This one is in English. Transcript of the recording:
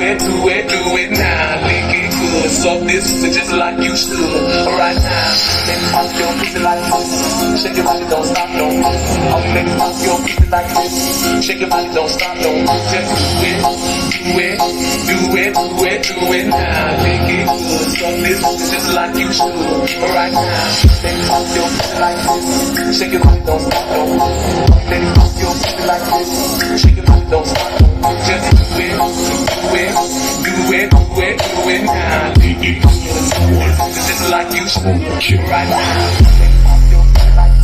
it now. Lick it good, so this is just like you should. Right now, then pop your pussy like this. Shake your body, don't stop, no. Then pop your pussy like this. Shake your body, don't stop, no. Just do it now. Lick it good, so this is just like you should. Right now, then pop your pussy like this. Shake your body, don't stop, no. Then pop your pussy like this. Shake your body, don't stop, no. Just do it now. Lick it good, so this is just like you should. Right now, then pop your pussy like this.